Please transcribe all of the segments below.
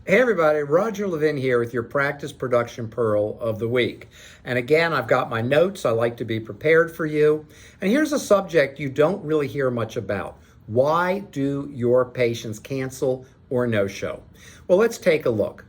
Hey everybody, Roger Levin here with your Practice Production Pearl of the Week. And again, I've got my notes. I like to be prepared for you. And here's a subject you don't really hear much about. Why do your patients cancel or no-show? Well, let's take a look.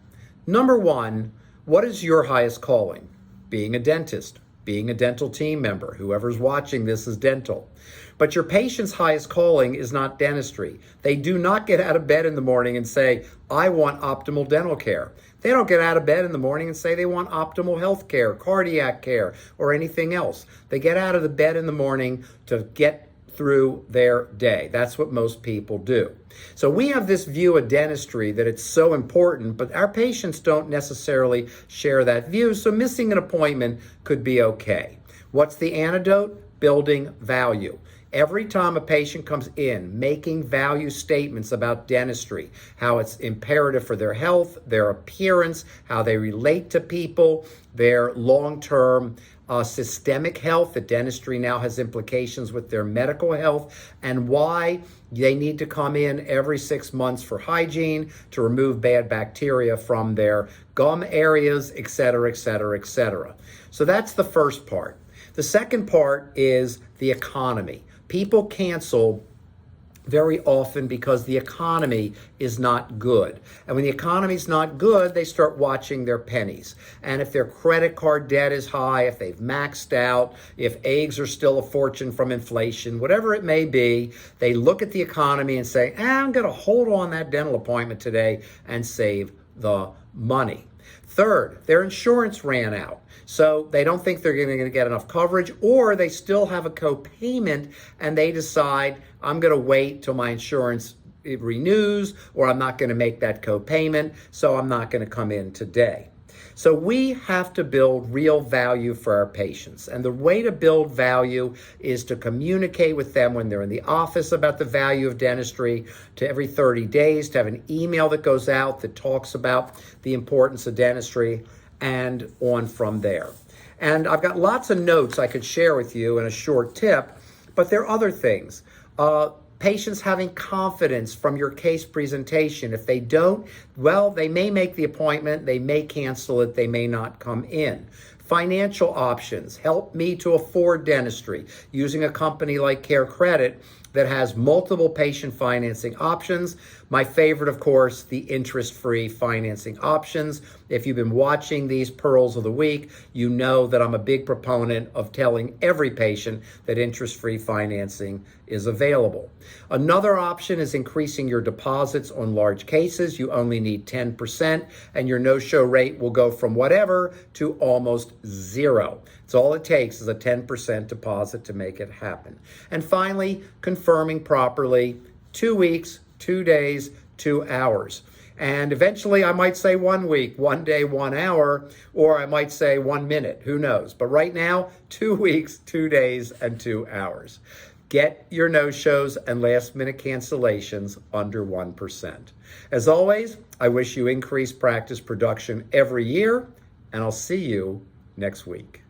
Number one, what is your highest calling? Being a dentist, being a dental team member. Whoever's watching this is dental. But your patient's highest calling is not dentistry. They do not get out of bed in the morning and say, I want optimal dental care. They don't get out of bed in the morning and say they want optimal health care, cardiac care, or anything else. They get out of the bed in the morning to get through their day. That's what most people do. So we have this view of dentistry that it's so important, but our patients don't necessarily share that view, so missing an appointment could be okay. What's the antidote? Building value. Every time a patient comes in making value statements about dentistry, how it's imperative for their health, their appearance, how they relate to people, their long-term systemic health, that dentistry now has implications with their medical health, and why they need to come in every 6 months for hygiene, to remove bad bacteria from their gum areas, et cetera, et cetera, et cetera. So that's the first part. The second part is the economy. People cancel very often because the economy is not good. And when the economy is not good, they start watching their pennies. And if their credit card debt is high, if they've maxed out, if eggs are still a fortune from inflation, whatever it may be, they look at the economy and say, I'm going to hold on that dental appointment today and save the money. Third, their insurance ran out. So they don't think they're going to get enough coverage, or they still have a co-payment and they decide, I'm going to wait till my insurance renews, or I'm not going to make that co-payment, so I'm not going to come in today. So we have to build real value for our patients. And the way to build value is to communicate with them when they're in the office about the value of dentistry, to every 30 days, to have an email that goes out that talks about the importance of dentistry, and on from there. And I've got lots of notes I could share with you in a short tip, but there are other things. Patients having confidence from your case presentation. If they don't, well, they may make the appointment, they may cancel it, they may not come in. Financial options. Help me to afford dentistry using a company like CareCredit that has multiple patient financing options. My favorite, of course, the interest-free financing options. If you've been watching these Pearls of the Week, you know that I'm a big proponent of telling every patient that interest-free financing is available. Another option is increasing your deposits on large cases. You only need 10%, and your no-show rate will go from whatever to almost zero. It's all it takes is a 10% deposit to make it happen. And finally, confirming properly, 2 weeks, 2 days, 2 hours. And eventually I might say 1 week, 1 day, 1 hour, or I might say 1 minute, who knows? But right now, 2 weeks, 2 days, and 2 hours. Get your no-shows and last-minute cancellations under 1%. As always, I wish you increased practice production every year, and I'll see you next week.